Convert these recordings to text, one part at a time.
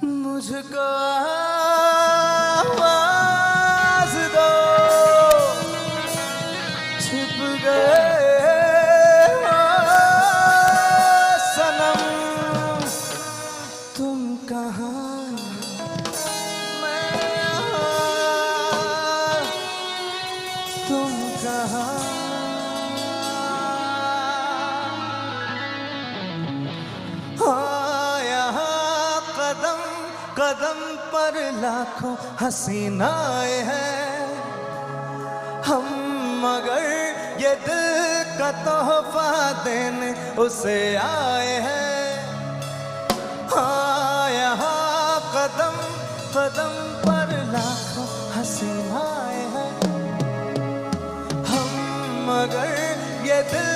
मुझको आवाज दो, छुप गए हो सनम, तुम कहाँ मैं यहाँ, तुम कहाँ। कदम पर लाखों हसीनाएं हैं हम, मगर ये दिल का तोहफा देने उसे आए हैं। हाँ यहाँ कदम कदम पर लाखों हसीनाएं हैं हम, मगर ये दिल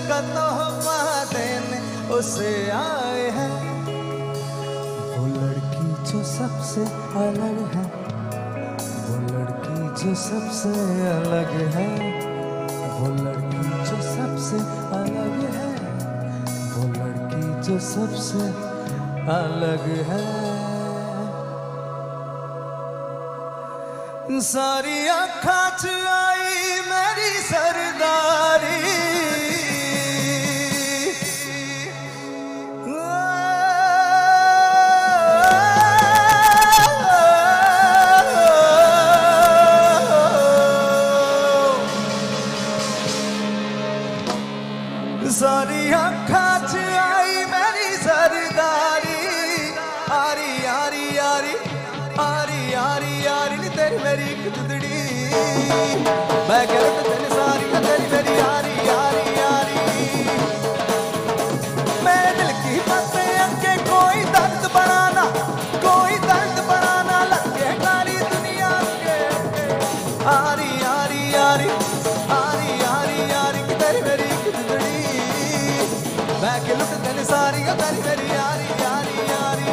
का तोहफा देने उसे आए हैं। जो सबसे अलग है, वो लड़की जो सबसे अलग है, वो लड़की जो सबसे अलग है, वो लड़की जो सबसे अलग है। सारी आँखां च आई मेरी सरदारी, सारी आँखां च आई मेरी सरदारी, आरी आरी आरी आरी आरी आरी नी तेरी मेरी एक जुदड़ी, मैं कहता तेरी सारी का तेरी मेरी आरी आरी आरी। मेरे दिल की बातें अगे कोई दर्द बढ़ाना, कोई दर्द बढ़ाना लगे सारी दुनिया के, आरी आरी आरी आरी आरी आरी की तेरी मेरी एक जुदड़ी, मैं के लुट तेरी सारी का तेरी मेरी यारी यारी यारी।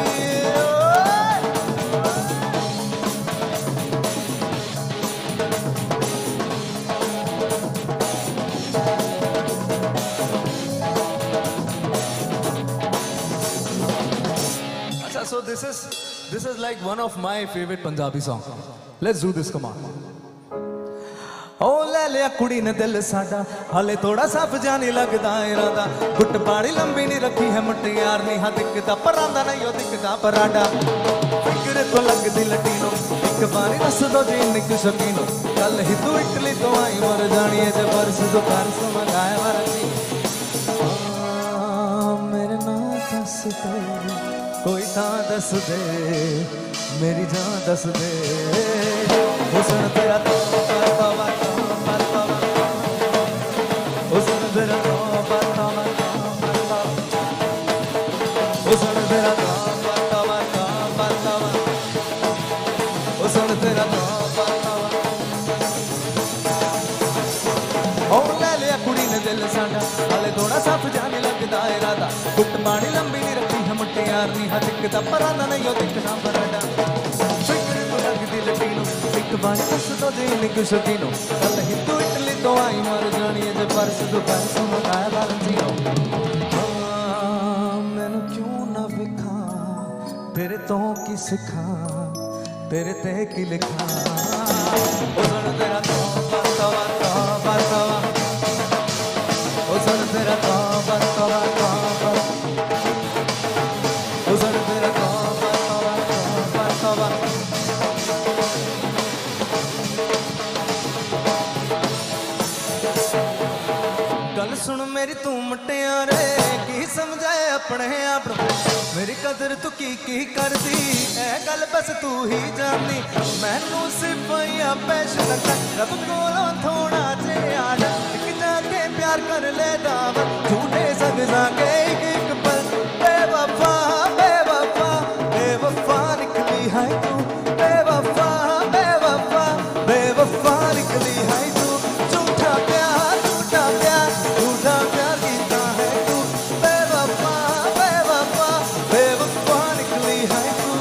अच्छा, so this is like one of my favorite Punjabi song. Let's do this, come on. ओ ले लिया कुड़ी ने दिल साडा, हाले थोड़ा सा जानी लगदा इरादा, गुट बाड़ी लंबी नहीं रखी है मुटियार नी, हाँ दिखदा परांदा नहीं हो दिखदा पराडा, फिक्र तो लगदी लटीनो, एक बारी दस दो जी निक शकीनो, कल ही तू इटली तो आई मर जानी है, जब बरस तो परस मंगाए मर जी। मेरे ना दस दे कोई था दस दे, मेरी जान दस दे, हुस्न तेरा तो दिल साडा, हाले थोड़ा सा जाने लगदा इरादा, गुट बाड़ी लंबी नहीं रखी है मुटियार नी, हाँ दिखदा परांदा नहीं हो दिखदा पराडा, फिक्र तो लगदी लटीनो, एक बारी दस दो जी निक शकीनो, कल ही तू इटली तो आई मर जानी है, जे परस तो परस मंगाया वैलेंटिनो। मैनू क्यों ना विखा तेरे तो की सिखा, तेरे ते की लिखा, ओ सुन तेरा तो बरतवा तो बरतवा, ओ सुन तेरा तो बरतवा तो बरतवा, ओ सुन तेरा तो बरतवा तो बरतवा। गल सुन मेरी तू मुटियारे, की समझाए अपने आप नूं, मेरी कदर तू की कर दी, ए गल बस तू ही जाननी, मैनू सिर्फ या पैशन रब कोलों थोड़ा जे आड़ा, एक जाके प्यार कर ले दावा, झूठे सग जाके एक पल, बेवफा बेवफा बेवफा निकली है तू, बेवफा बेवफा बेवफा निकली है तू, झूठा प्यार झूठा प्यार झूठा प्यार कीता है तू, बेवफा बेवफा बेवफा निकली है तू।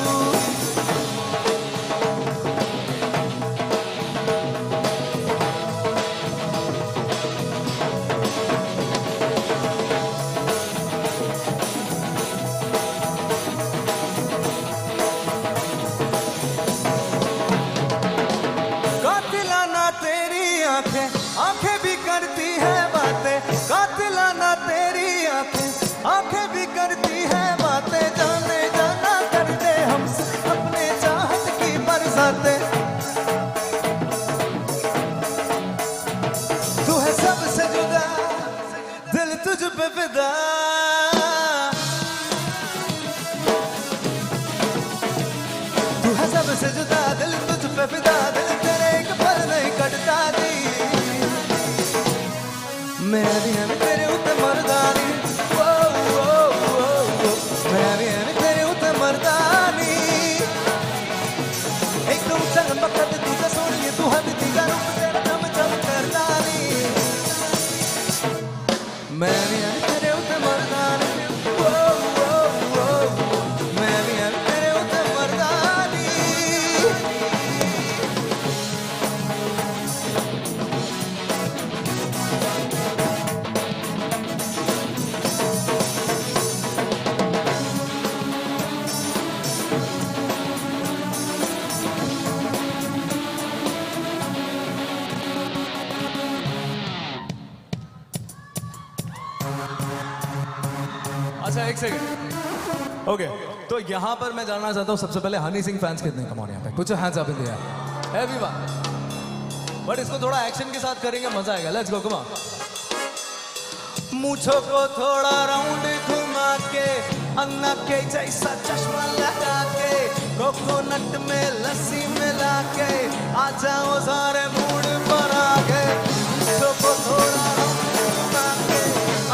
एक सेकंड ओके तो यहाँ पर मैं जानना चाहता हूँ सबसे पहले हनी सिंह फैंस कितने कम यहाँ पे कुछ hands up in the air everyone but इसको थोड़ा एक्शन के साथ करेंगे मजा आएगा लेट्स गो कम ऑन मूंछों को थोड़ा राउंड घुमा के अन्ना के जैसा चश्मा लगा के कोकोनट में लस्सी मिला के आ जाओ सारे मूड पर आ गए मूंछों को थोड़ा राउंड घुमा के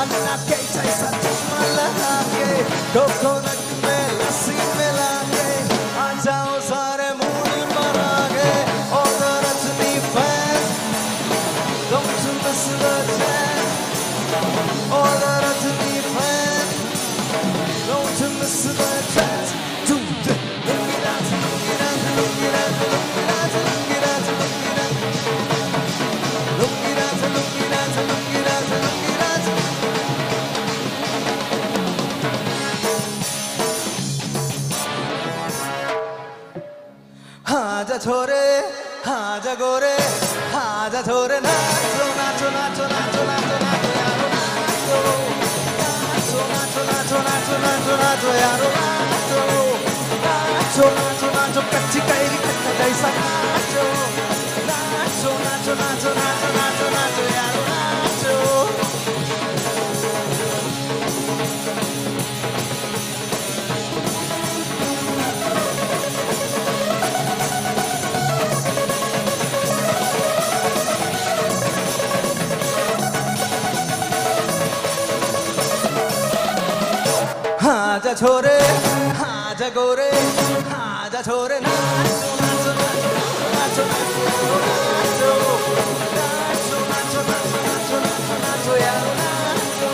अन्ना के जैसा चश्मा लगा के कोकोनट में लस्सी मिला के आ जाओ सारे मूड पर आ गए और the Rajni fans don't you miss the chance all the Rajni fans don't you miss the chance to the look it out look it out look it out look it out look it out look it out look it out look it out हाजा छोरे हाजा गोरे हाजा छोरे नाचो नाचो नाचो नाचो नाचो नाचो यारो नाचो नाचो नाचो नाचो नाचो नाचो यारो नाचो नाचो नाचो नाचो कच्ची carry कच्चा जैसा नाचो नाचो नाचो नाचो नाचो नाचो नाचो यारो नाचो हाजा छोरे हाजा गोरे हाजा छोरे नाचो नाचो नाचो नाचो नाचो नाचो नाचो नाचो नाचो नाचो यारो नाचो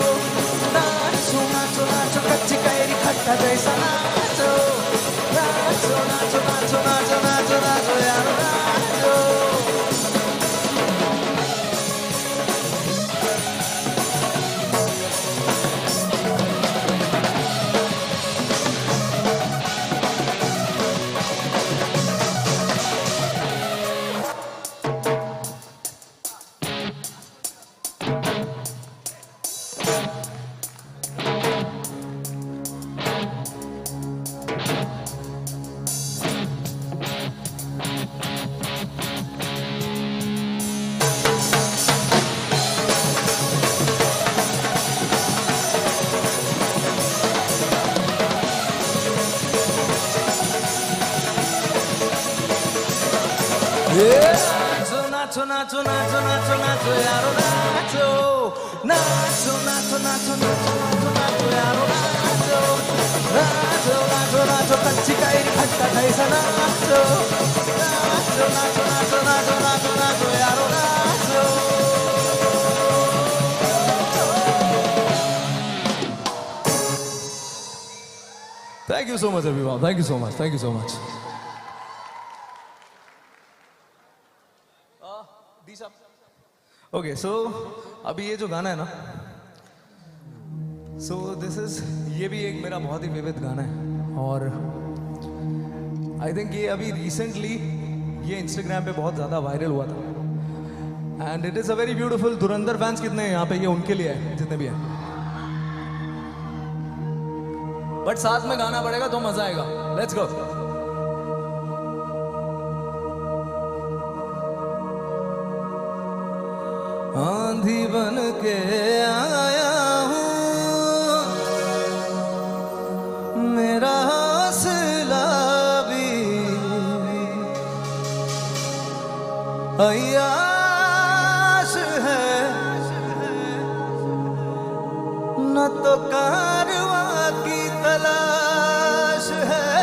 नाचो नाचो नाचो कच्ची कैरी खट्टा जैसा नाचो नाचो नाचो नाचो नाचो नाचो नाचो यारो नाचो nacho nacho nacho nacho nacho yaro nacho nacho nacho nacho nacho nacho nacho yaro nacho nacho nacho nacho कच्ची कैरी खट्टा जैसा नाचो नाचो नाचो नाचो नाचो नाचो नाचो यारो नाचो Thank you so much everyone thank you so much thank you so much okay so अभी ये जो गाना है ना सो दिस इज ये भी एक मेरा बहुत ही फेवरेट गाना है और आई थिंक ये अभी रिसेंटली ये इंस्टाग्राम पे बहुत ज़्यादा वायरल हुआ था and it is a very beautiful Dhurandhar fans कितने हैं यहाँ पे ये उनके लिए है जितने भी हैं बट साथ में गाना पड़ेगा तो मज़ा आएगा लेट्स गो आंधी बन के आया हूँ मेरा हौसला भी अय्याश है न तो कारवां की तलाश है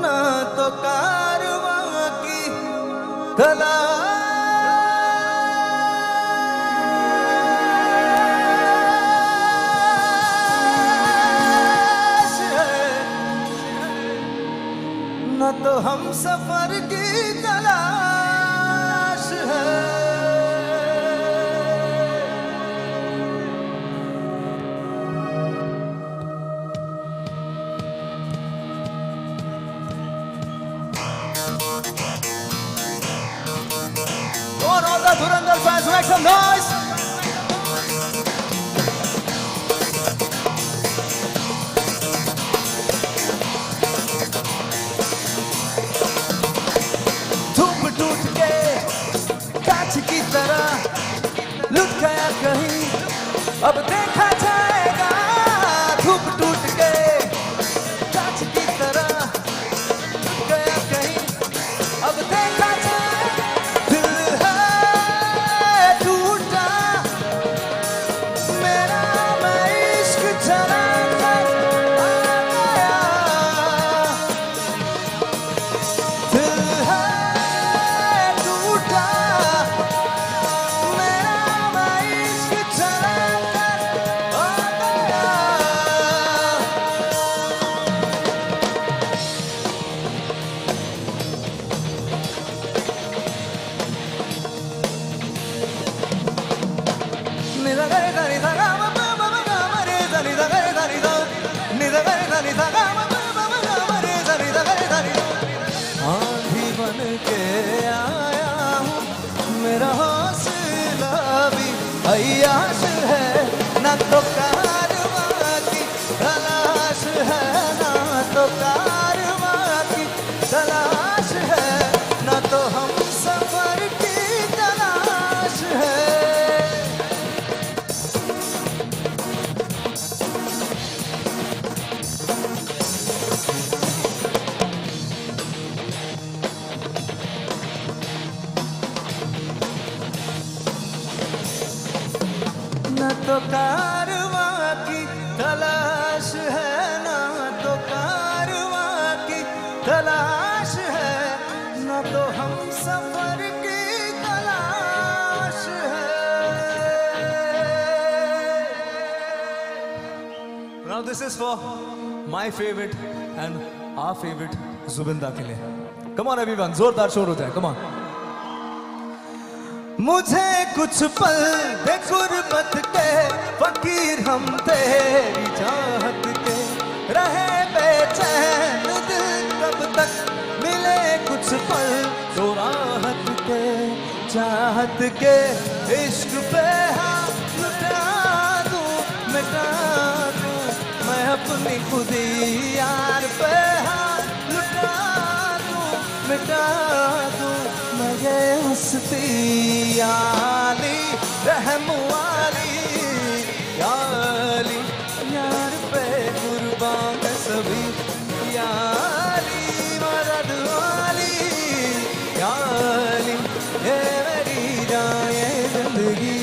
न तो कारवां की तलाश तो हम सफर की तलाश है और all the Dhurandhar fans make some noise अब देखा जाएगा धूप टूट के कांच की तरह टूट गया कहीं। अब देखा जाए दिल है टूटा मेरा, मैं इश्क चला कर आ गया। दिल है टूटा मेरा, मैं इश्क चला कर आ गया। आंधी बन के आया हूँ, मेरा हौसला भी अय्याश है, ना तो कारवां की तलाश है, ना तो कारवां की तलाश है, ना तो हम सफर की तलाश है। न तो कारवां की तलाश है, ना तो कारवां की तलाश है, न तो हम सफर की तलाश है। Now this is for my favorite and our favorite Zubinda के लिए. Come on everyone, जोरदार शोर हो जाए. Come on. मुझे कुछ पल बेगुरबत के फकीर हम तेरी चाहत के, रहे बेचैन दिल कब तक मिले कुछ पल तो राहत के, चाहत के इश्क पे हाथ लुटा दूं, मिटा दूं मैं अपनी खुदी यार पे हाथ लुटा दूं, मिटा दूं मैं ये हस्ती याली रहम वाली याली, यार पे कुर्बान सभी याली, मदद वाली याली, ये मेरी जान ये जिंदगी।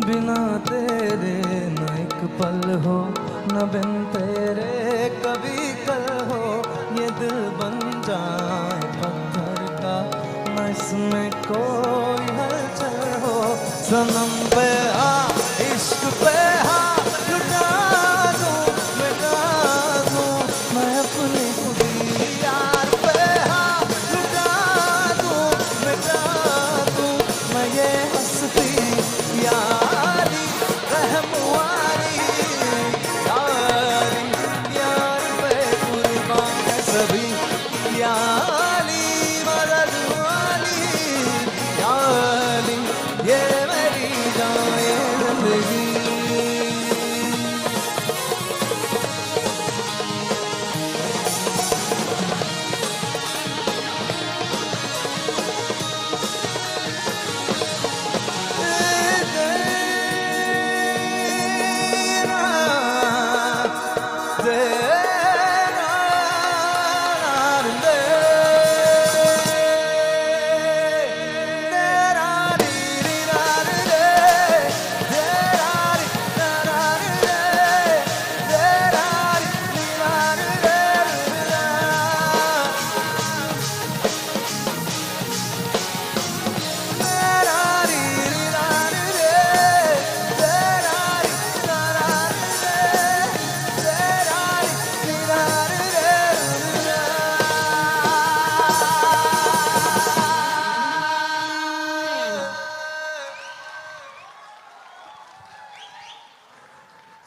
बिना तेरे न एक पल हो, न बिन तेरे कभी कल हो, ये दिल बन जाए पत्थर का, न इसमें कोई हलचल हो। सनम पे आ इश्क पे हाथ लुटा दूं, मिटा दूं मैं अपनी खुदी यार पे हाथ लुटा दूं, मिटा दूं मैं ये हस्ती यारी रहम वाली यारी, यार पे कुर्बान है सभी याली, मदद वाली याली, ये मेरी जान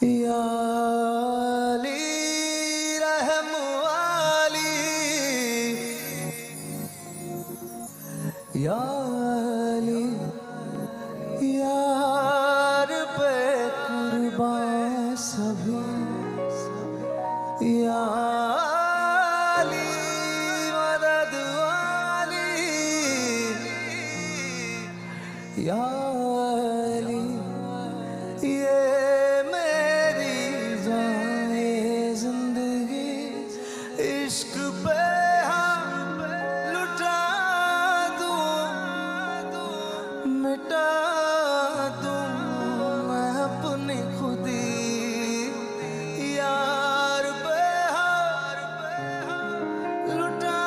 या अली रहम वाली, या अली यार पे कुर्बान सभी, या अली मदद वाली, या अली ये मेरी जाने जिंदगी इश्क पे हम लुटा दूं, मिटा दूं मैं अपनी खुदी, यार पे हम लुटा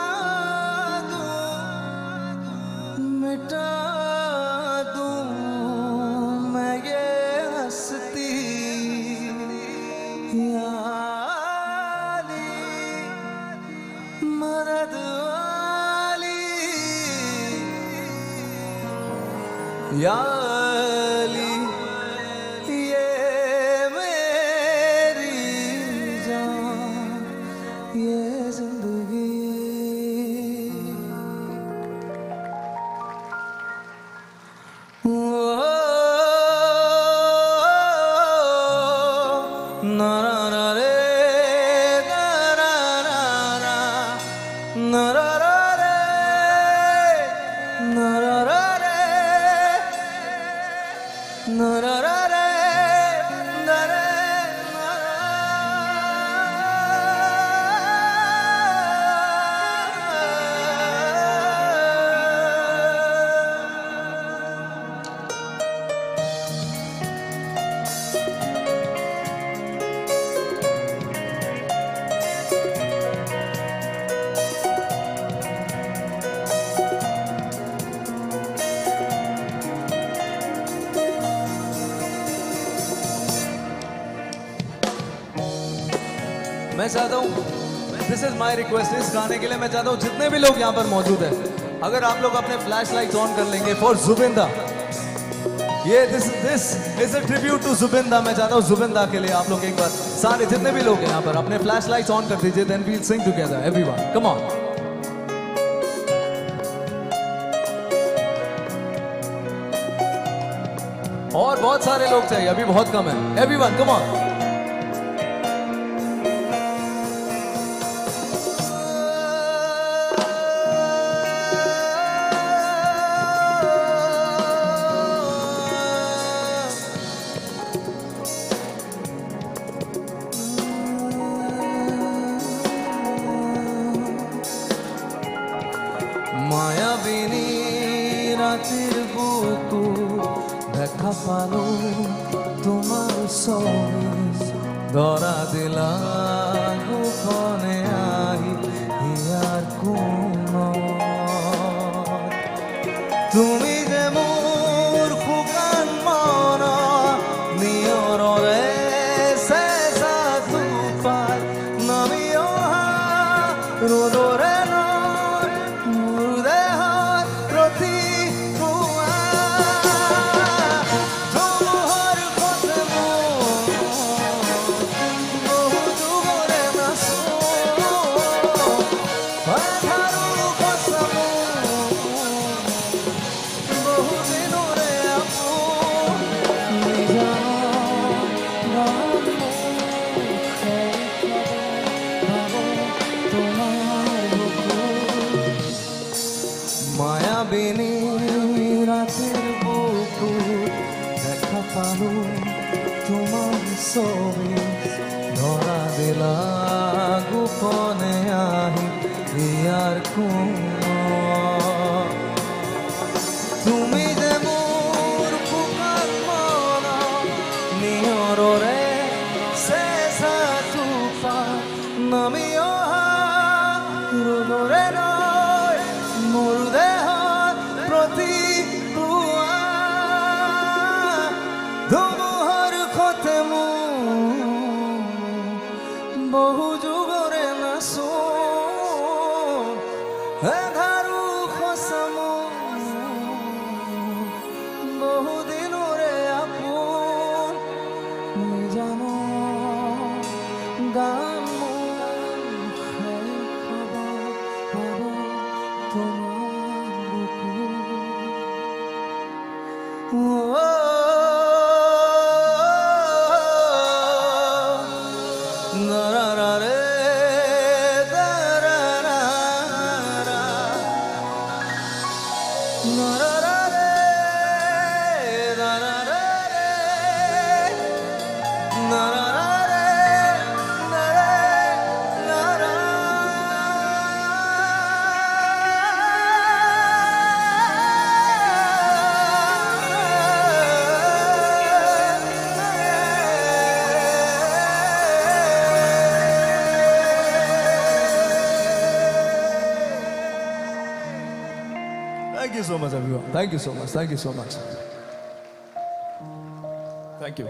दूं, मिटा दूं मैं ये हस्ती, या अली मदद वाली, या अली ये मेरी जान ये जिंदगी। ना ना ना रे, ना ना ना ना, ना ना ना रे, ना ना ना रे, ना ना ना रे, ना रे, ना मैं चाहता हूँ, दिस इज माई रिक्वेस्ट, इस गाने के लिए मैं चाहता हूँ जितने भी लोग यहाँ पर मौजूद हैं, अगर आप लोग अपने फ्लैश लाइट्स ऑन कर लेंगे फॉर जुबिंदा, ये this is a tribute to जुबिंदा। मैं चाहता हूँ जुबिंदा के लिए आप लोग एक बार सारे जितने भी लोग हैं यहाँ पर अपने फ्लैश लाइट्स ऑन कर दीजिए, then we'll sing together everyone, come on. और बहुत सारे लोग चाहिए, अभी बहुत कम है, एवरीवन कम ऑन। মায়াবিনী রাতের বুকু দেখা পালো তোমার ছবি, ধরা দিলা গোপনে আহি হিয়ার কোন, তুমি যে মোর খুকান মন নিয়রে শেষা দুপার নামিও রোদরে মায়াবিনী রাতের বুকু দেখা পালো তোমার ছবি, ধরা দিলা গোপনে আহি ইয়ার কোন, তুমি যে মোর খুকার মন নিয়রে শেষা তুফান নামিও রোদরে নয় মোর দেহ প্রতি ধুমুহার খতে বহু যুগরে নাচো ধারু খসামো বহু দিনরে আপন জানো। You so much everyone, thank you so much, thank you so much, thank you.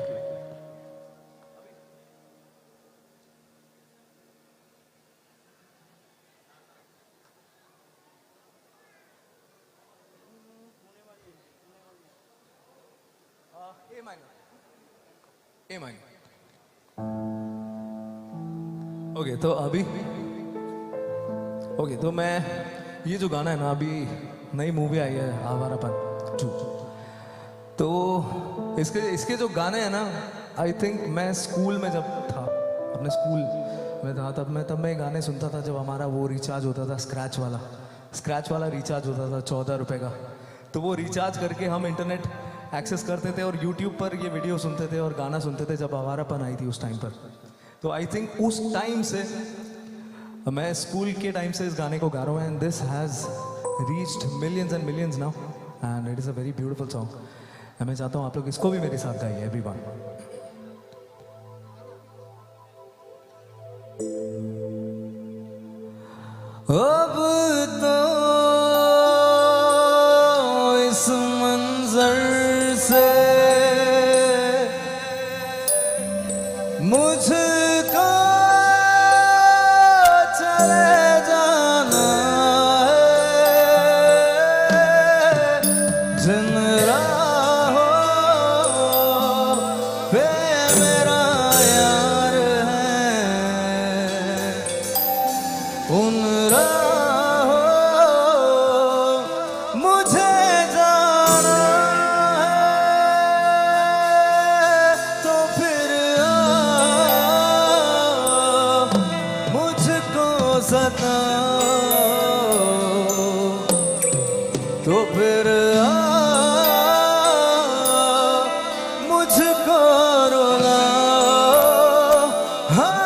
Okay तो अभी ओके तो मैं ये जो गाना है ना, अभी नई मूवी आई है आवारापन 2, तो इसके जो गाने हैं ना, आई थिंक मैं स्कूल में जब था, अपने स्कूल में था, तब मैं गाने सुनता था जब हमारा वो रिचार्ज होता था, स्क्रैच वाला रिचार्ज होता था 14 रुपए का। तो वो रिचार्ज करके हम इंटरनेट एक्सेस करते थे और यूट्यूब पर ये वीडियो सुनते थे और गाना सुनते थे जब आवारापन आई थी उस टाइम पर। तो आई थिंक उस टाइम से, मैं स्कूल के टाइम से इस गाने को गा रहा हूँ, and this has reached millions and millions now, and it is a very beautiful song. मैं चाहता हूँ आप लोग इसको भी मेरे साथ गाइए एवरीवन। अब तो इस मंजर से मुझको चले जाना है, जिन राहों पे मेरा यार है, उन राहों मुझे जाना है, तो फिर मुझको सताओ, तो फिर मुझको रुलाओ। हाँ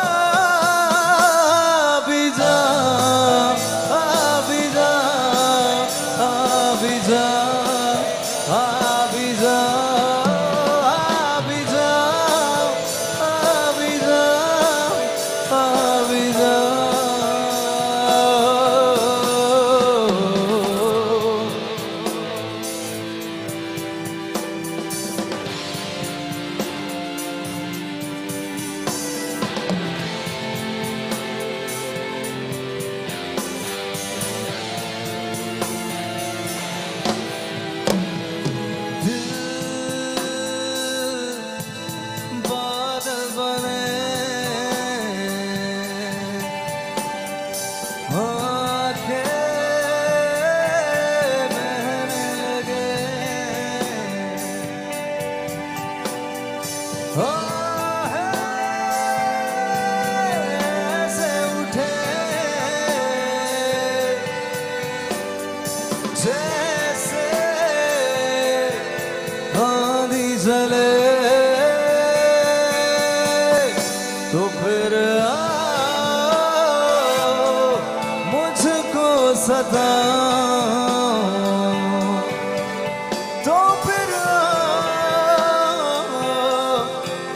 भी जा, भी जा, भी जा, भी जा, भी जा, भी जा, भी जा। बादल बने, आँखें बहने लगे, ऐसे उठे जैसे आंधी चले, तो फिर मुझको सताओ, तो फिर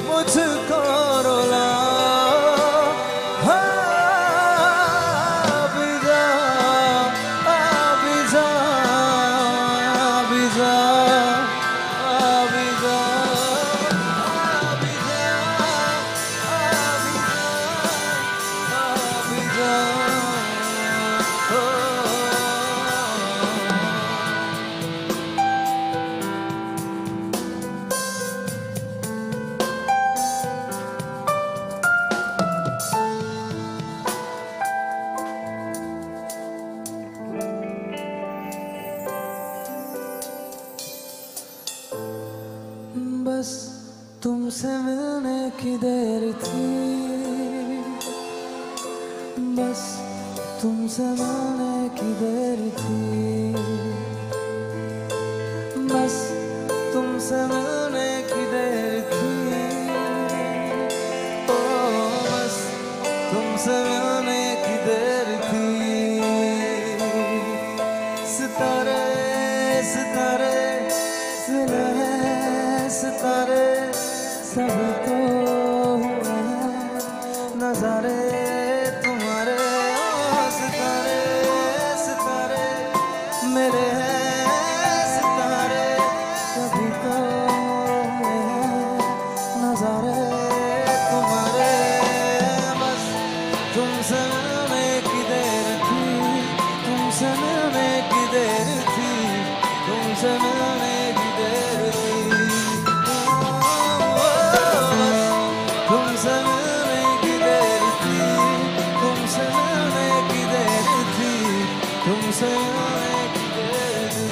मुझको रुलाओ। हाँ भी जा, भी जा, भी जा, भी जा, भी जा, भी जा। बस तुमसे मिलने की देर थी, बस तुमसे मिलने की देर थी, बस तुमसे मिलने की देर थी, ओ बस तुमसे मिलने की देर थी। सितारे सितारे सितारे सब तो हुए हैं नजारे तुम्हारे, सितारे सितारे मेरे हैं तुमसे मिलने की देर थी, तुमसे मिलने की देर थी, तुमसे मिलने की देर थी।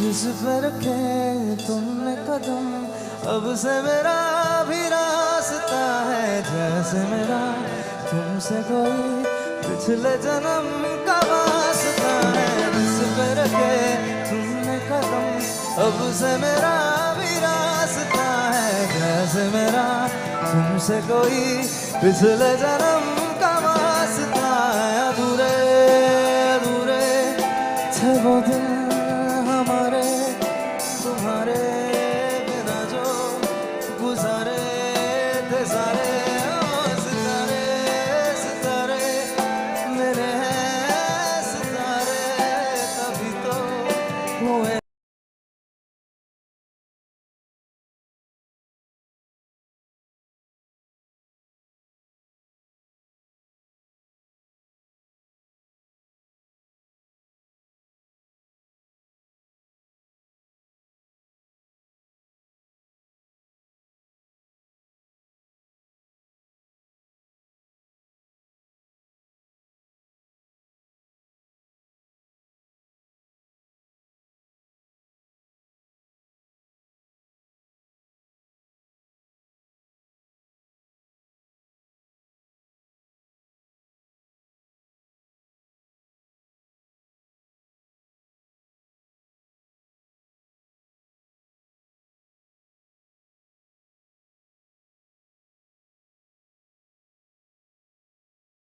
जिस पर के तुमने कदम, अब से मेरा भी रास्ता है, जैसे मेरा तुमसे कोई पिछले जन्म का वास्ता है। जिस पर के तुमने कदम, अब से मेरा भी रास्ता है, जैसे मेरा तुमसे कोई पिछले जन्म का वास्ता है। अधूरे अधूरे थे वो दिन हमारे, तुम्हारे बिना जो गुजारे थे सारे। सितारे सितारे मेरे हैं सितारे, तभी तो हुए।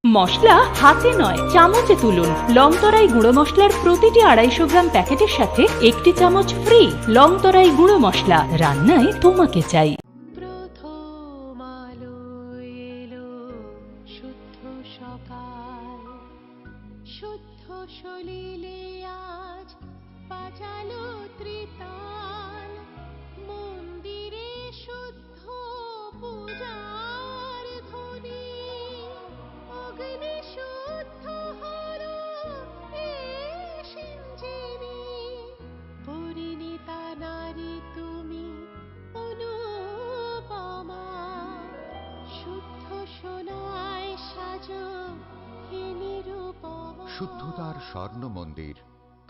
মশলা হাতে নয় চামচে তুলুন। লংতরাই গুঁড়ো মশলার প্রতিটি 250 গ্রাম প্যাকেটের সাথে একটি চামচ ফ্রি। লংতরাই গুঁড়ো মশলা, রান্নায় তোমাকে চাই। প্রথম আলো এলো, শুদ্ধ সকাল, শুদ্ধ সলিলে আজ বাজালো ত্রিতাল। মন্দিরে শুদ্ধ পূজার ধ্বনি, অগ্নি শুদ্ধ হলো সিঞ্জিনি। পরিণীতা নারী তুমি অনুপমা, শুদ্ধ সোনায় সাজো হে নিরুপমা। শুদ্ধতার স্বর্ণ মন্দির,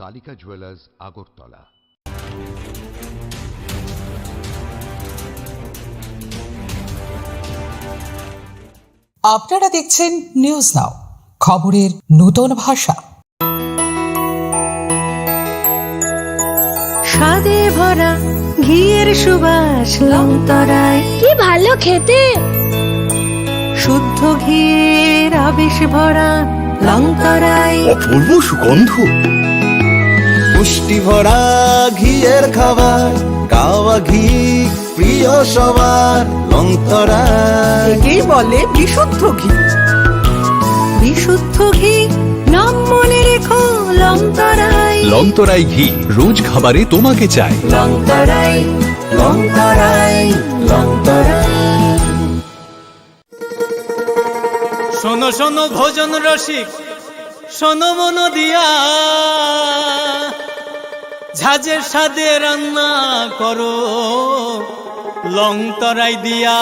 কালিকা জুয়েলার্স, আগরতলা। আপনারা দেখছেন নিউজ নাও, খবরের নতুন ভাষা। স্বাদে ভরা ঘিয়ের সুবাস লংতরায়, কি ভালো খেতে। শুদ্ধ ঘিয়ের আবেশ ভরা লংতরায়, অপূর্ব সুগন্ধ। পুষ্টি ভরা ঘিয়ের খাবার, কাওয়া ঘি প্রিয় সবার। লংতরা একেই বলে বিশুদ্ধ ঘি। বিশুদ্ধ ঘি নাম মনে রেখো লংতরায়। লংতরাই ঘি রোজ খাবারে তোমাকে চাই। লংতরায় লংতরায় লংতরায়। শোনো শোনো ভোজন রসিক, শোনো মন দিয়া, ঝাঁঝের স্বাদে রান্না করো লংতরাই দিয়া।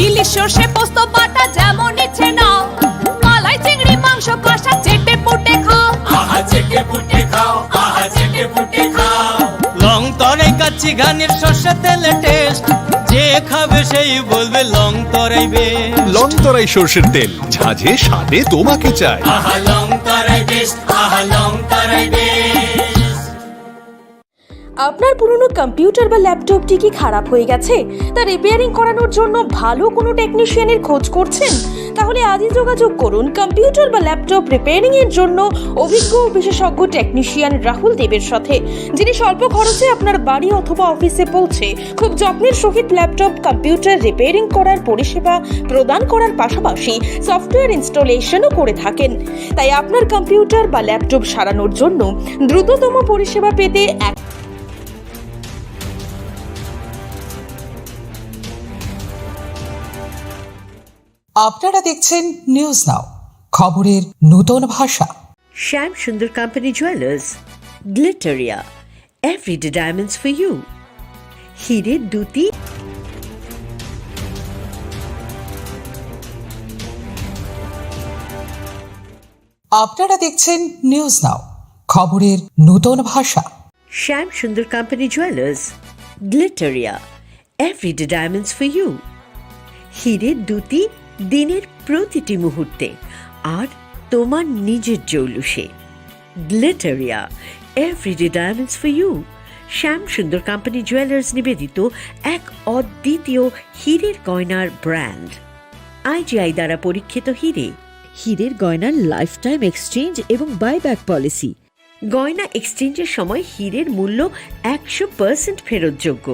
ইলিশ সর্ষে পোস্ত বাটা যেমন ইচ্ছে নাও, মালাই চিংড়ি মাংস কষা চেটে পুটে খাও। আহা চেটে পুটে খাও, আহা চেটে পুটে খাও। লংতরাই কাচ্চি ঘানির সর্ষে তেলে টেস্ট, যে খাবে সেই বলবে লংতরাই বেশ। লংতরাই সর্ষের তেল, ঝাঁঝে স্বাদে তোমাকে চাই। আহা লংতরাই বেশ, আহা লংতরাই বেশ। আপনার পুরনো কম্পিউটার বা ল্যাপটপটি কি খারাপ হয়ে গেছে, তা রিপেয়ারিং করানোর জন্য ভালো কোনো টেকনিশিয়ানের খোঁজ করছেন? তাহলে আজই যোগাযোগ করুন কম্পিউটার বা ল্যাপটপ রিপেয়ারিং এর জন্য অভিজ্ঞ ও বিশেষজ্ঞ টেকনিশিয়ান রাহুল দেবের সাথে, যিনি স্বল্প খরচে আপনার বাড়ি অথবা অফিসে পৌঁছে খুব যত্নের সহিত ল্যাপটপ কম্পিউটার রিপেয়ারিং করার পরিষেবা প্রদান করার পাশাপাশি সফটওয়্যার ইনস্টলেশনও করে থাকেন। তাই আপনার কম্পিউটার বা ল্যাপটপ সারানোর জন্য দ্রুততম পরিষেবা পেতে আপনারা দেখছেন নিউজ নাও, খবরের নতুন ভাষা। Shyam Sundar Company Jewelers, Glitteria, everyday diamonds for you. Hire Duti. আপনারা দেখছেন নিউজ নাও, খবরের নতুন ভাষা। Shyam Sundar Company Jewelers, Glitteria, everyday diamonds for you. Hire Duti, দিনের প্রতিটি মুহূর্তে আর তোমার নিজের জৌলুসে। Glitteria, everyday diamonds for you. Shyam Sundar company jewellers নিবেদিত এক অদ্বিতীয় হীরের গয়নার ব্র্যান্ড। আইজিআই দ্বারা পরীক্ষিত হিরে। হীরের গয়নার লাইফ টাইম এক্সচেঞ্জ এবং বাইব্যাক পলিসি। গয়না এক্সচেঞ্জের সময় হীরের মূল্য 100% ফেরতযোগ্য।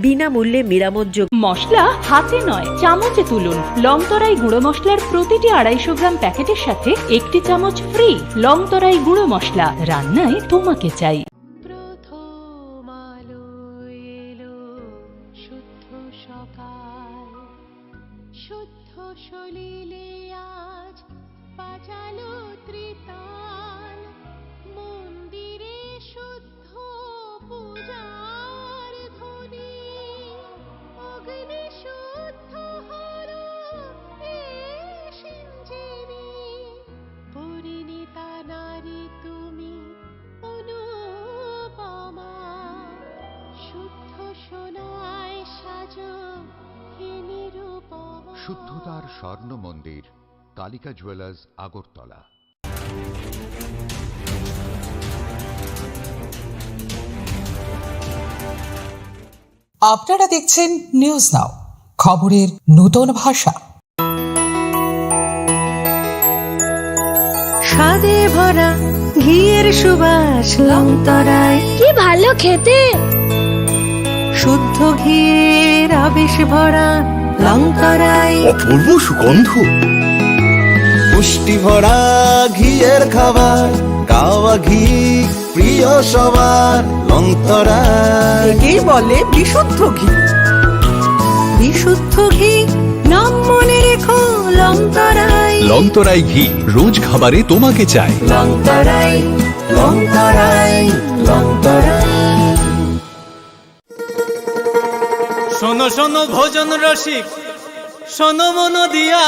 বিনামূল্যে মেরামতযোগ্য। মশলা হাতে নয় চামচে তুলুন। লংতরাই গুঁড়ো মশলার প্রতিটি 250 গ্রাম প্যাকেটের সাথে একটি চামচ ফ্রি। লংতরাই গুঁড়ো মশলা, রান্নায় তোমাকে চাই। প্রথম আলো এলো, শুদ্ধ সকাল, শুদ্ধ সলিলে আজ বাজালো ত্রিতাল, মন্দিরে শুদ্ধ পূজার ধ্বনি, অগ্নি শুদ্ধ হলো সিঞ্জিনি, পরিণীতা নারী তুমি অনুপমা, শুদ্ধ সোনায় সাজো হে নিরুপমা। শুদ্ধতার স্বর্ণ মন্দির, কালিকা জুয়েলার্স, আগরতলা। আপনারা দেখছেন নিউজ নাও, খবরের নতুন ভাষা। স্বাদে ভরা ঘিয়ের সুবাস লংতরায়, কি ভালো খেতে। শুদ্ধ ঘিয়ের আবেশ ভরা লংতরায়, অপূর্ব সুগন্ধ। পুষ্টি ভরা ঘিয়ের খাবার, গাওয়া ঘি প্রিয় সবার, লংতরায়। একেই বলে বিশুদ্ধ ঘি। বিশুদ্ধ ঘি নাম মনে রেখো লংতরায়, লংতরাই ঘি রোজ খাবারে তোমাকে চাই। লংতরায় লংতরায় লংতরায়। শোনো শোনো ভোজন রসিক, শোনো মন দিয়া,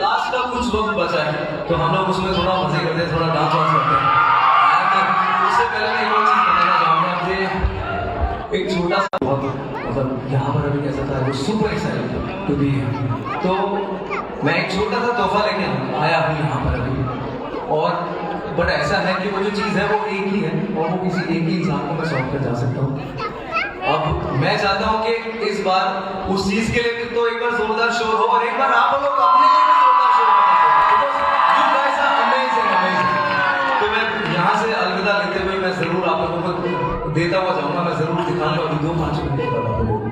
लास्ट का कुछ वक्त बचा है तो हम लोग उसमें थोड़ा मजे करते हैं, थोड़ा डांस वांस करते हैं। उससे पहले मैं एक और चीज बताना चाहूँगा कि एक छोटा सा बहुत मतलब यहाँ पर अभी कैसा था, वो super excited to be here. तो मैं एक छोटा सा तोहफा लेके आया हूँ यहाँ पर अभी, और बट ऐसा है कि वो जो चीज़ है वो एक ही है और वो किसी एक ही इंसान को मैं सौंप कर जा सकता हूँ। अब मैं चाहता हूँ कि इस बार उस चीज के लिए तो एक बार जोरदार शोर हो और एक बार आप लोग अपने लिए भी जोरदार शोर तो मैं यहाँ से अलविदा लेते हुए मैं जरूर आप लोगों को देता हुआ जाऊंगा, मैं जरूर दिखाऊंगा अभी 2-5 मिनट के बाद आप लोगों को।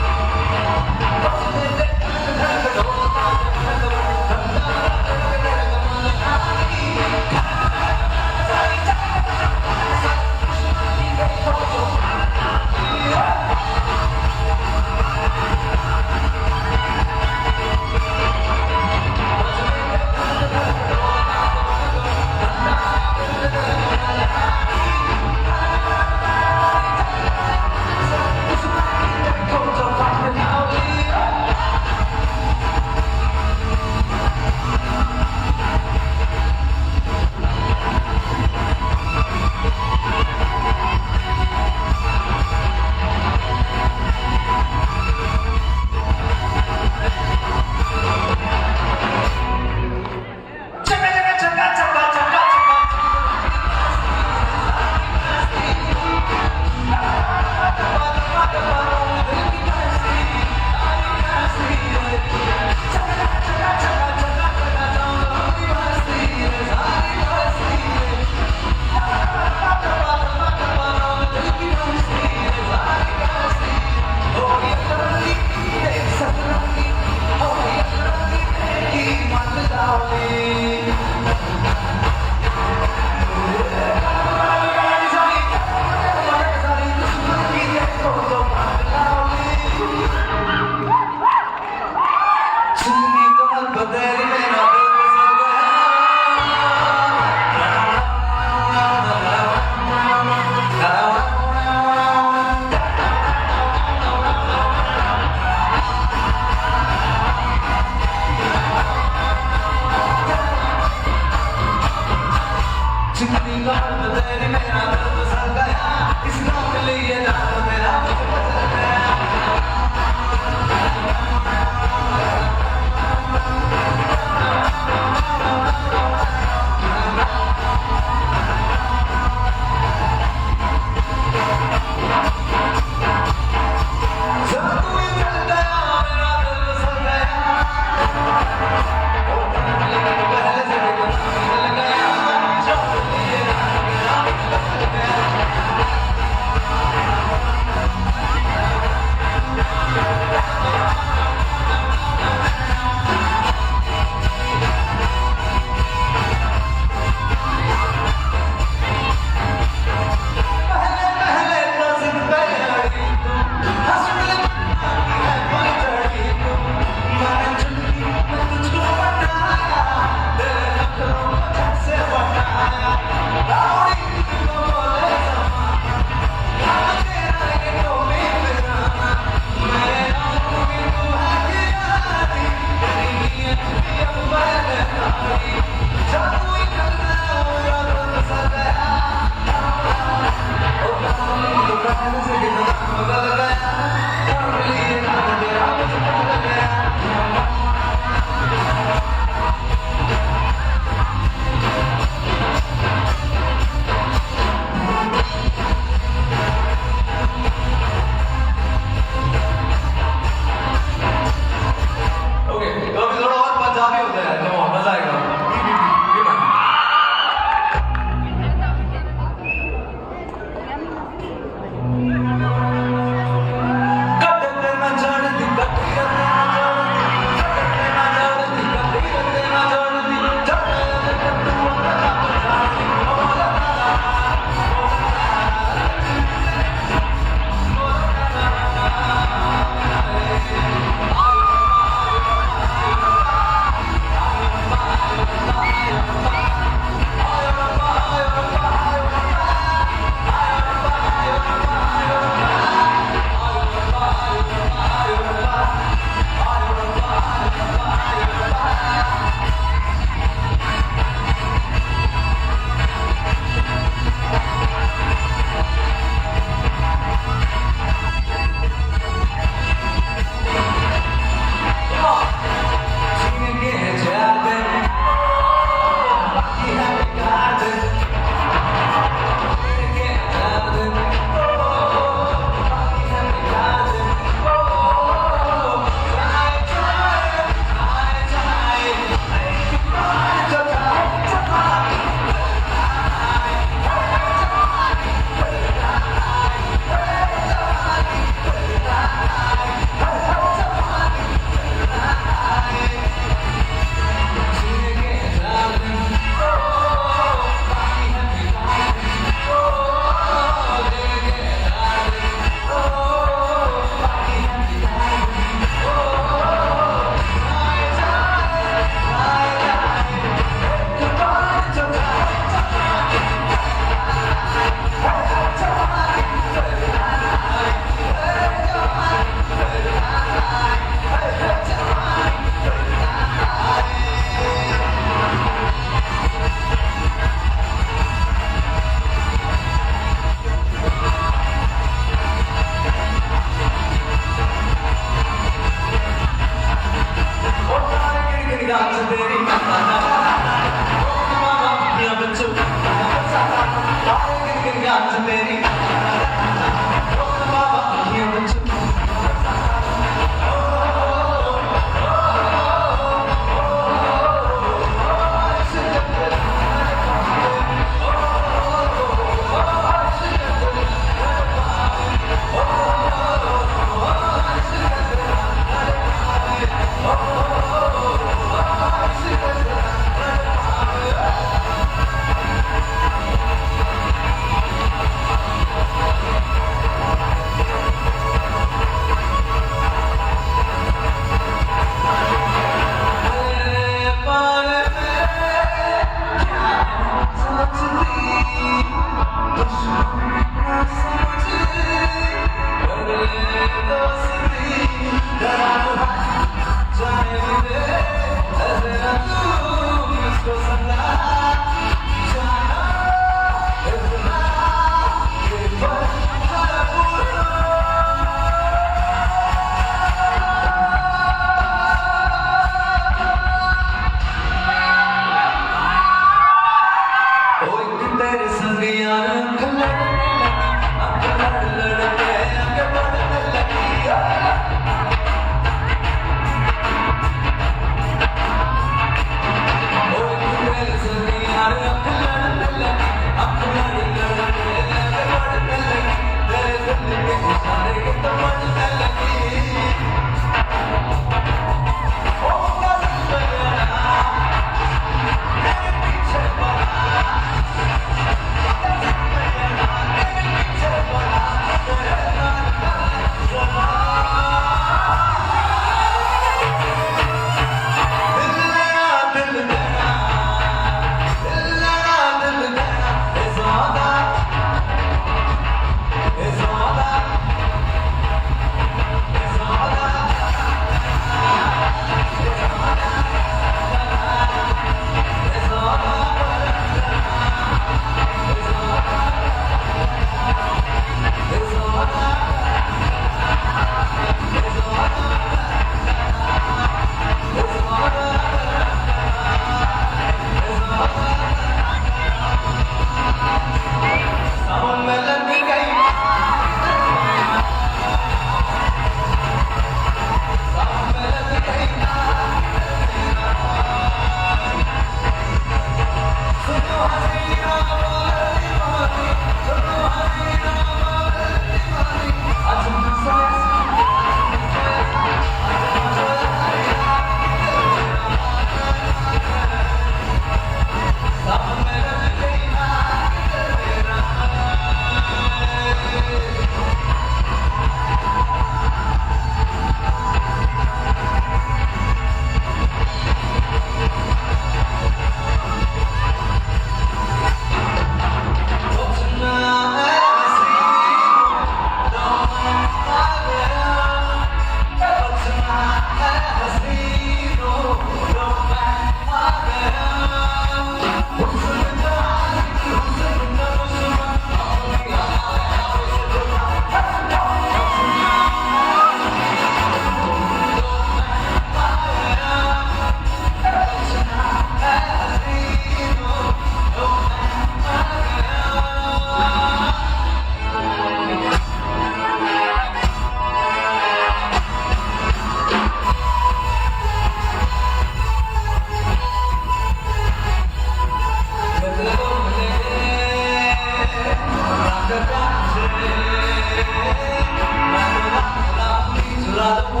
उड़ा दो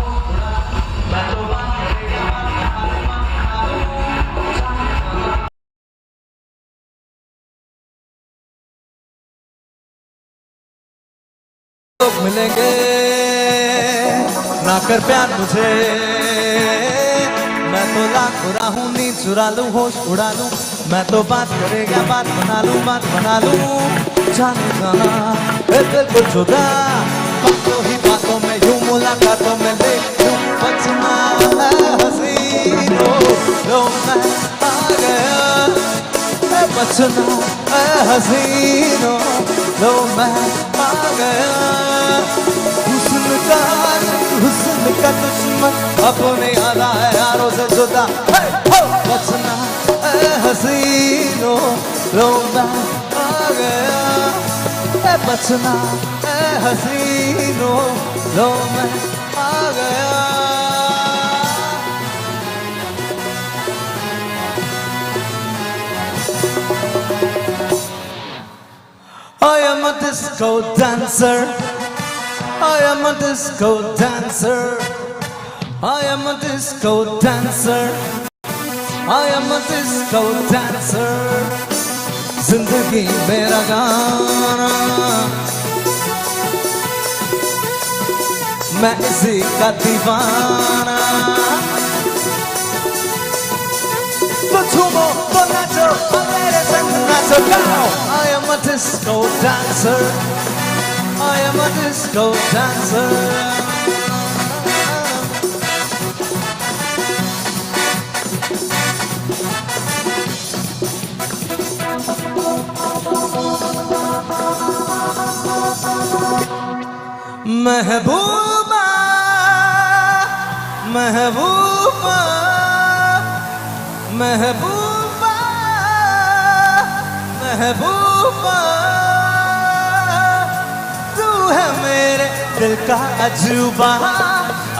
मैं तो बात करेगा लोग मिलेंगे ना कर प्यार मुझे, मैं तो लाख बुरा हूँ, नींद चुरा लूं, होश उड़ा लूं, मैं तो बात करेगा बात बना लूं, जाने जाना बिल्कुल जुदा, बातों ही बातों में यूं मुलाकातों में ले यूं बचना हसीनों, लो मैं आ गया बचना हसीनों, लो मैं आ गया हुस्न का दुश्मन अपने आला है यारों से जुदा, बचना हसीनों, लो मैं आ गया बचना हसीनों, लो मैं आ गया। I am a disco dancer, I am a disco dancer, I am a disco dancer, I am a disco dancer, जिंदगी मेरा गाना, मैं इसी का दीवाना, तो झूमो तो नाचो मेरे संग नाचो गाओ, I am a disco dancer, I am a disco dancer. महबूबा महबूबा महबूबा महबूबा, तू है मेरे दिल का अजूबा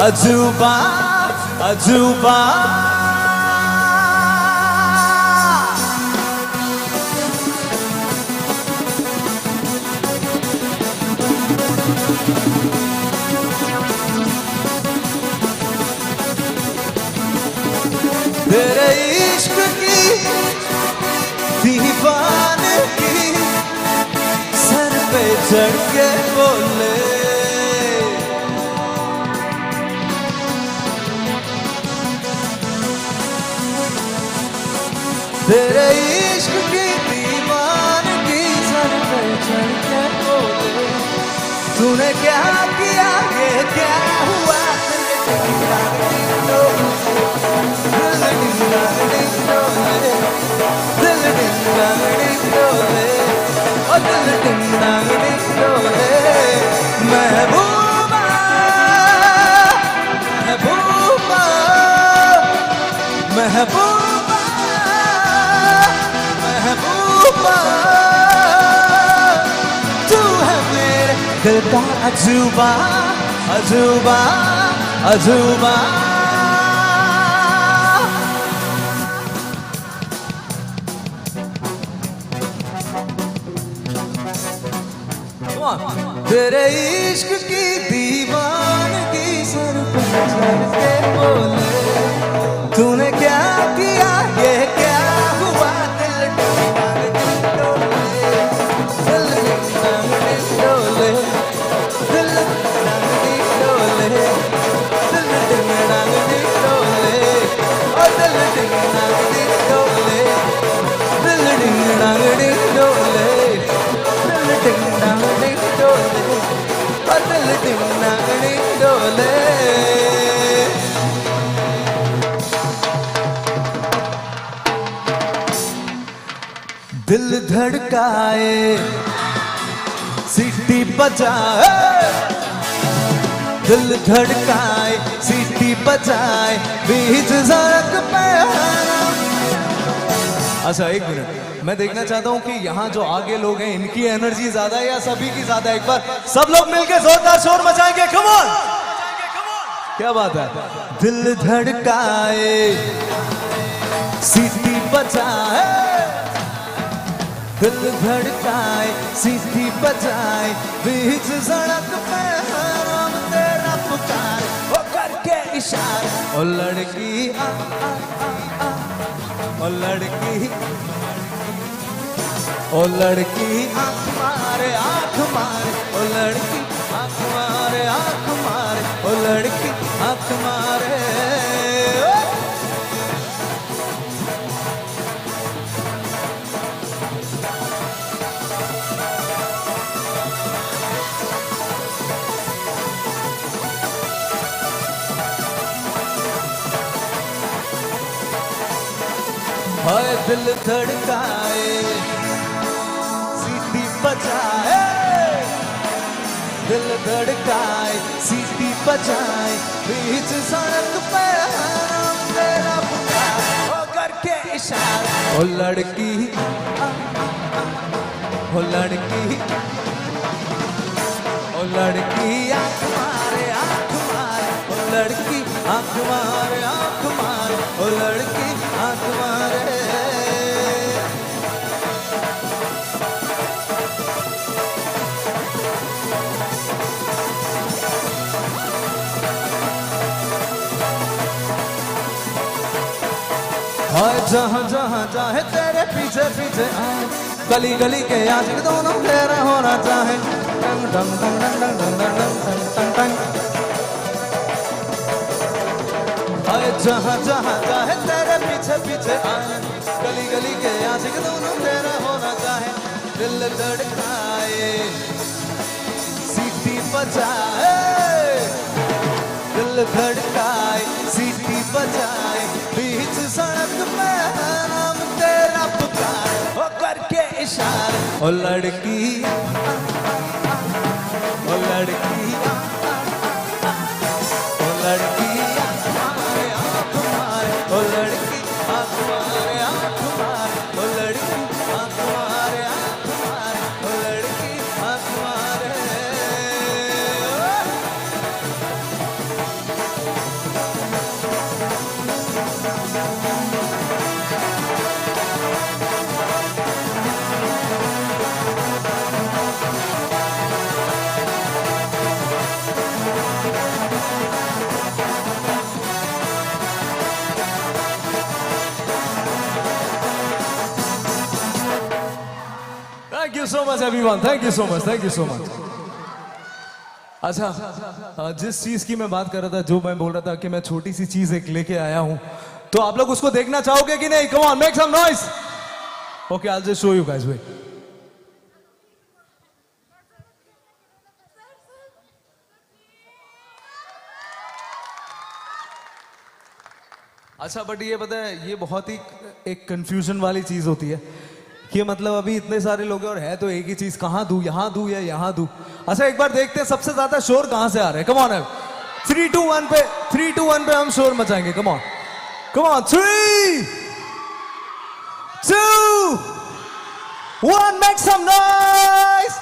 अजूबा अजूबा। तेरे इश्क की दीवानगी सर पे चढ़ के बोले, तेरे इश्क की दीवानगी सर पे चढ़ के बोले, तूने क्या किया ये क्या हुआ, महबूबा महबूबा महबूबा महबूबा, तू है मेरे दिल का अजूबा अजूबा अजूबा। तेरे इश्क की दीवानगी सर पे चढ़ के बोले, तूने क्या किया ये क्या हुआ, दिल डोले दिल डोले दिल डोले दिल डोले और दिल डोले दिल डोले डोले। दिल धड़काए सीटी बजाए, दिल धड़काए सीटी बजाए बीच सड़क पे। अच्छा एक मिनट, मैं देखना चाहता हूँ कि यहाँ जो आगे लोग हैं इनकी एनर्जी ज्यादा है या सभी की ज्यादा है। एक बार सब लोग मिलके जोरदार शोर मचाएंगे, कम ऑन, क्या बात है। दिल धड़काए सीटी बजाए, दिल धड़काए सीटी बजाए बीच सड़क पे, नाम तेरा पुकार इशारा। ओ लड़की आ, आ, आ, आ, ओ लड़की, ओ लड़की आँख मारे आँख मारे, ओ लड़की आँख मारे आँख मारे, ओ लड़की आँख मारे। हाय दिल धड़काए सीटी बजाए, दिल धड़काए सीटी बजाए, बीच सड़क पे नाम तेरा पुकारे, ओ करके इशारा। ओ लड़की आ, आ, आ, ओ लड़की, ओ लड़की आँख मारे आँख मारे, ओ लड़की आँख मारे आँख मारे, ओ लड़की आँख मारे। हाय जहाँ जहाँ चाहे तेरे पीछे पीछे आए, गली गली के आशिक दोनों तेरा होना चाहे। टंग टंग टंग टंग टंग टंग टंग टंग टंग टंग। हाय जहाँ जहाँ चाहे तेरे पीछे पीछे आए, गली गली के आशिक दोनों तेरा होना चाहे। दिल धड़काए सीटी बजाए, दिल धड़काए सीटी बजाए, बीच सड़क में नाम तेरा पुकारे, ओ करके इशारा। ओ लड़की ओ लड़की ओ लड़की आँख मारे आँख मारे, ओ लड़की आँख मारे आँख मारे, ओ लड़की आँख मारे आँख मारे, ओ लड़की आँख मारे। Thank you so much everyone, thank you so much, thank you so much. अच्छा, जिस चीज की मैं बात कर रहा था, जो मैं बोल रहा था कि मैं छोटी सी चीज एक लेके आया हूं, तो आप लोग उसको देखना चाहोगे कि नहीं? Come on, make some noise. Okay, I'll just show you guys. Wait. अच्छा, बट ये पता है, ये बहुत ही एक कंफ्यूजन वाली चीज होती है कि मतलब अभी इतने सारे लोग हैं और है तो एक ही चीज, कहां दूं, यहां दूं या यहां दूं। अच्छा, एक बार देखते हैं सबसे ज्यादा शोर कहां से आ रहा है। कम ऑन, 3 2 1 पे, 3 2 1 पे हम शोर मचाएंगे। Come on, come on, 3 2 1, make some noise.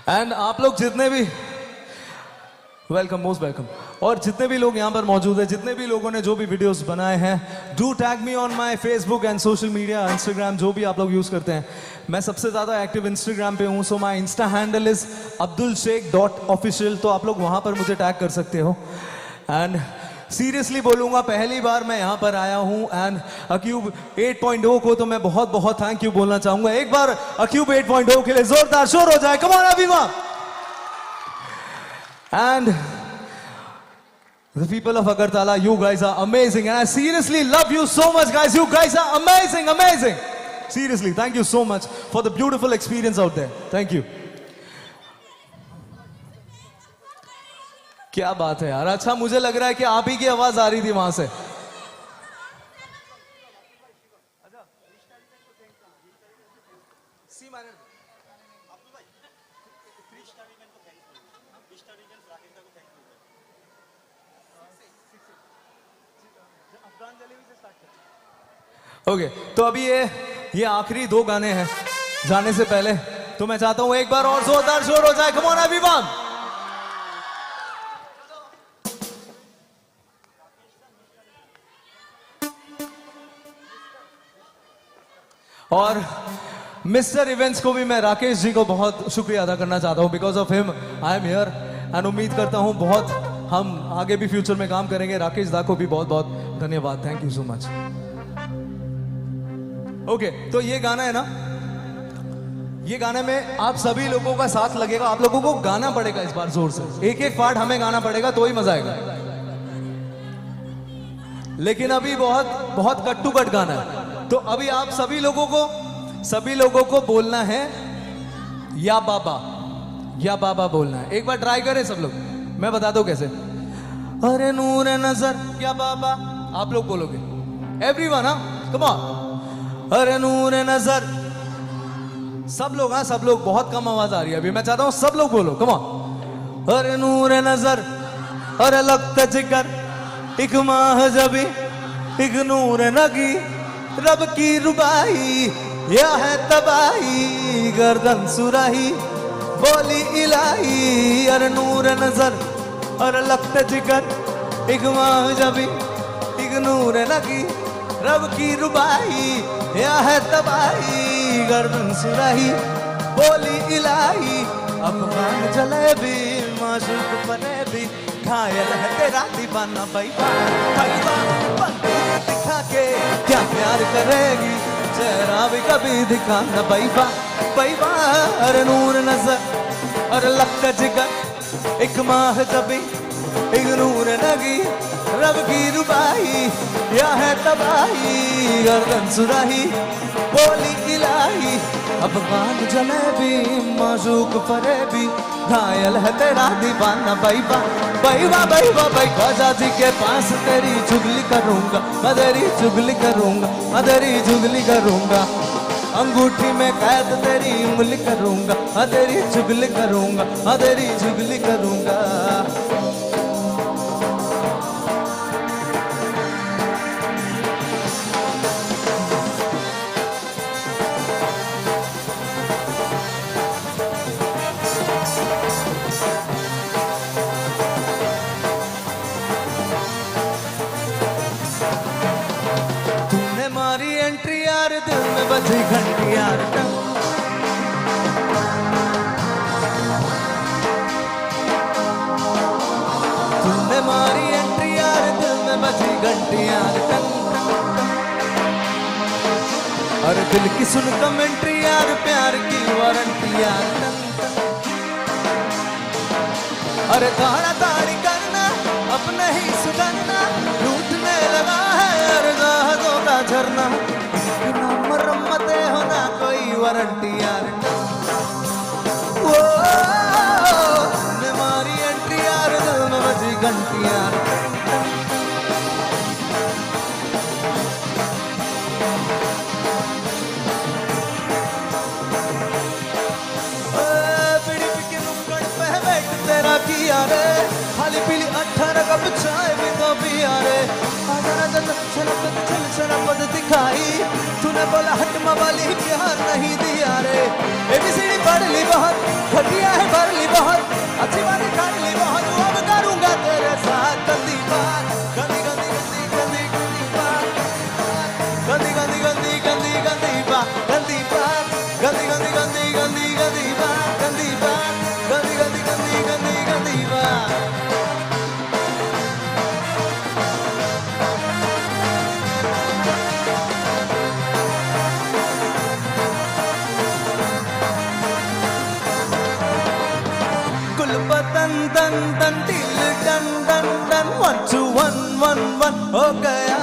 And आप लोग जितने भी, वेलकम, मोस्ट वेलकम, और जितने भी लोग यहाँ पर मौजूद हैं, जितने भी लोगों ने जो भी वीडियोस बनाए हैं, do tag me on my Facebook and social media, Instagram, जो भी आप लोग यूज करते हैं। मैं सबसे ज्यादा एक्टिव इंस्टाग्राम पे हूँ, so my Insta handle is abdulsheikh.official, तो आप लोग वहां पर मुझे टैग कर सकते हो। एंड सीरियसली बोलूंगा, पहली बार मैं यहाँ पर आया हूँ एंड अक्यूब 8.0 को तो मैं बहुत बहुत थैंक यू बोलना चाहूंगा। एक बार अक्यूब 8.0 के लिए जोरदार शोर हो जाए। Come on everyone. And the people of Agartala, you guys are amazing, and I seriously love you so much, guys. You guys are amazing, amazing. Seriously, thank you so much for the beautiful experience out there. Thank you. क्या बात है यार। अच्छा, मुझे लग रहा है कि आप ही की आवाज आ रही थी वहां से। ओके, तो अभी ये आखिरी 2 गाने हैं जाने से पहले, तो मैं चाहता हूं एक बार और जोरदार शोर हो जाए। Come on everyone. और मिस्टर इवेंट्स को भी मैं राकेश जी को बहुत शुक्रिया अदा करना चाहता हूँ. Because of him I am here and उम्मीद करता हूँ बहुत हम आगे भी फ्यूचर में काम करेंगे. राकेश दा को भी बहुत बहुत धन्यवाद. Thank you so much. Okay, तो ये गाना है ना, ये गाने में आप सभी लोगों का साथ लगेगा. आप लोगों को गाना पड़ेगा इस बार जोर से. एक एक पार्ट हमें गाना पड़ेगा तो ही मजा आएगा. लेकिन अभी बहुत बहुत कट टू कट गाना है. तो अभी आप सभी लोगों को बोलना है या बाबा बोलना है. एक बार ट्राई करें सब लोग. मैं बता दो कैसे. अरे नूर नजर या बाबा, आप लोग बोलोगे. एवरीवन, हाँ, कम ऑन. अरे नूर नजर, सब लोग, हाँ सब लोग. बहुत कम आवाज आ रही है अभी. मैं चाहता हूं सब लोग बोलो. Come on. अरे नूर नजर, अरे लगता जिगर, एक माह जबी, एक नूर नगी, रब की रुबाई, या है तबाही, गर्दन सुराही, बोली इलाही. अरे नूर नजर, अरे लगता जिगर, एक माह जबी, एक नूर नगी, रब की रुबाई, या है तबाही, गर्दन सुराही, बोली इलाही. अफगान जलेबी, माशूक फरेबी, घायल है तेरा दीवाना बैबा. बंदूक दिखा के क्या प्यार करेगी, चेहरा भी कभी दिखाना बैबा. अरे नूर नजर, अरे लगता जिगर, एक माह जबी, एक नूर नगी, रब की रुबाई, या है तबाही, गर्दन सुराही, बोली इलाही. अफगान जलेबी, माशूक फरेबी, घायल है तेरा दीवाना बैबा. ख्वाजा जी के पास तेरी चुगली करूंगा, मैं तेरी चुगली करूंगा, मैं तेरी चुगली करूंगा. अंगूठी में कैद तेरी उंगली करूंगा, मैं तेरी चुगली करूंगा, मैं तेरी चुगली करूंगा. बजी घंटी यार, तुमने मारी एंट्री यार, दिल में बजी घंटी यार. अरे दिल की सुन कमेंट्री यार, प्यार की वारंटी यार. अरे ताड़ा ताड़ी करना, अपने ही सुगन्ना, लूटने लगा है अरे गाहों का झरना. मरम्मते होना कोई वारंटी यार. वो ने मारी एंट्री यार, दिल में बजी घंटी यार. बीड़ी पी के नुक्कड़ पे बैठ तेरा किया रे, खाली पीली 18 कप चाय भी तो पिया रे. शराबत दिखाई, तूने बोला हटमा वाली, प्यार नहीं दिया रे. एबीसीडी पढ़ ली बहुत, घटिया है भर ली बहुत, अच्छी बात कर ली बहुत. अब करूंगा तेरे साथ गंदी बात, गंदी गंदी गंदी गंदी गंदी बात, गंदी गंदी गंदी गंदी गंदी बात, गंदी बात, गंदी गंदी गंदी गंदी गंदी बात, गंदी बात, गंदी गंदी गंदी गंदी गंदी बात. दन दन दन दिल डन डन डन, 1 2 1 1 1 हो गया.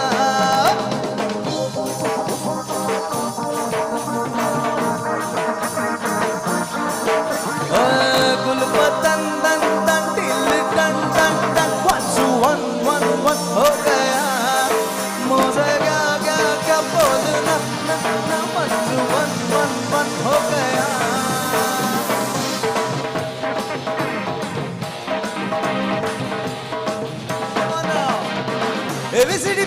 गुलबदन दन दन दिल डन डन डन, 1 2 1 1 1 हो गया. मुझे क्या क्या क्या बोलना, 1 2 1 1 1 हो गया. एबीसीडी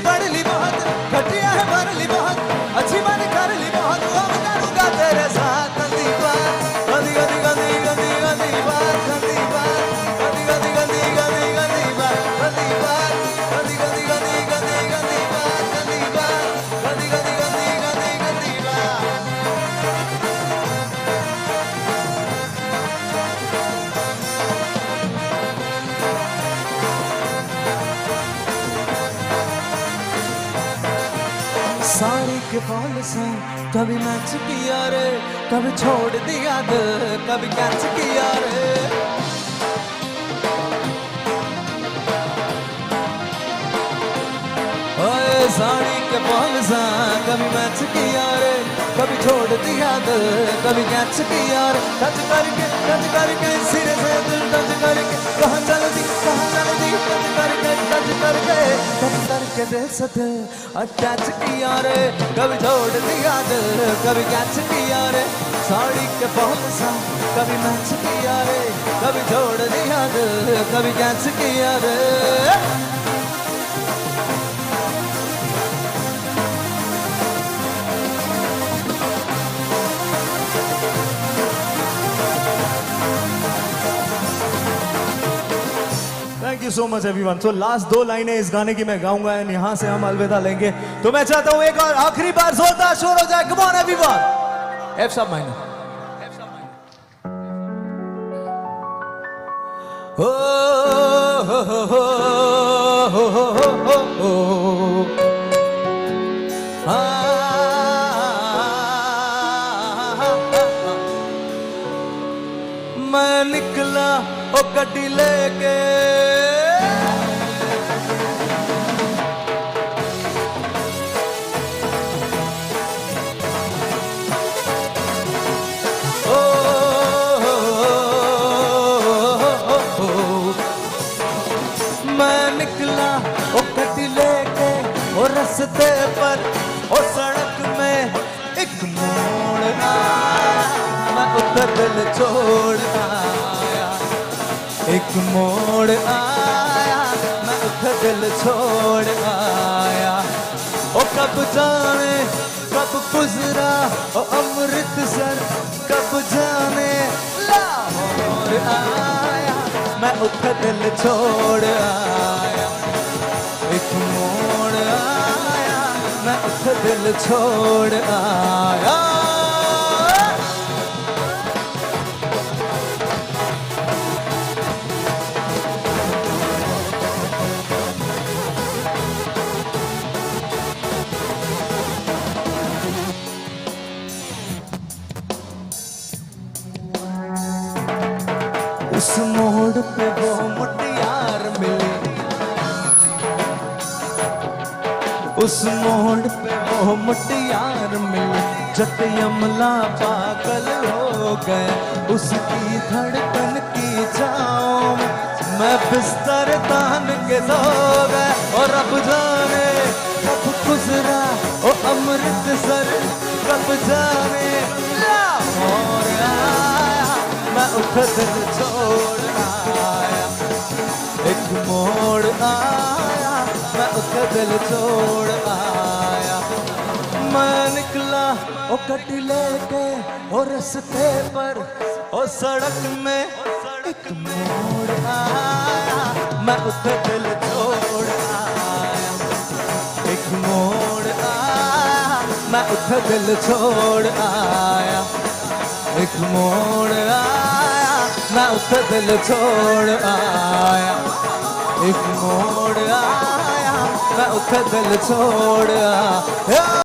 साड़ी के फॉल से कभी मैच किया रे, कभी छोड़ दिया दिल, कभी कैच किया रे। ओए साड़ी के फॉल से कभी मैच किया रे, कभी छोड़ दिया दिल, कभी कैच किया रे। टच करके सिरे से दिल टच करके कहाँ चल दी, टच करके दिल से दिल अटैच किया रे, कभी छोड़ दिया दिल, कभी कैच किया रे। साड़ी के फॉल से कभी मैच किया रे, कभी छोड़ दिया दिल, कभी कैच किया रे। Thank you so much everyone. तो लास्ट 2 लाइनें इस गाने की मैं गाऊंगा एंड यहाँ से हम अलविदा लेंगे। तो मैं चाहता हूँ एक और आखिरी बार जोरदार शोर हो जाए। Come on everyone. एफ सब माइनर। ओ हो हो हो हो हो मैं निकला ओ गड्डी लेके, मैं निकला ओ गड्डी लेके, ओ रस्ते पर ओ सड़क में एक मोड़ आया, मैं उधर दिल छोड़ आया। एक मोड़ आया, मैं उधर दिल छोड़ आया। ओ कब जाने कब गुजरा ओ अमृतसर, कब जाने लाहौर आया, मैं उधर दिल छोड़ आया। एक मोड़ आया, मैं उधर दिल छोड़ आया। उस मोड़ पे वो मुटियार मिली, उस मोड़ पे वो मुटियार मिली। जट यमला पागल हो गया, उसकी धड़कन की छाँव में मैं बिस्तर तान के सो गया। और अब जाने कब गुजरा ओ अमृतसर, कब जाने लाहौर आया, मैं उधर दिल छोड़ आया। एक मोड़ आया, मैं उधर दिल छोड़ आया। मैं निकला ओ गड्डी लेके, ओ रस्ते पर ओ सड़क में एक मोड़ आया, मैं उधर दिल छोड़ आया। एक मोड़ आया, मैं उधर दिल छोड़ आया। एक मोड़ आया, मैं उधर दिल छोड़ आया। एक मोड़ आया, मैं उधर दिल छोड़ आया।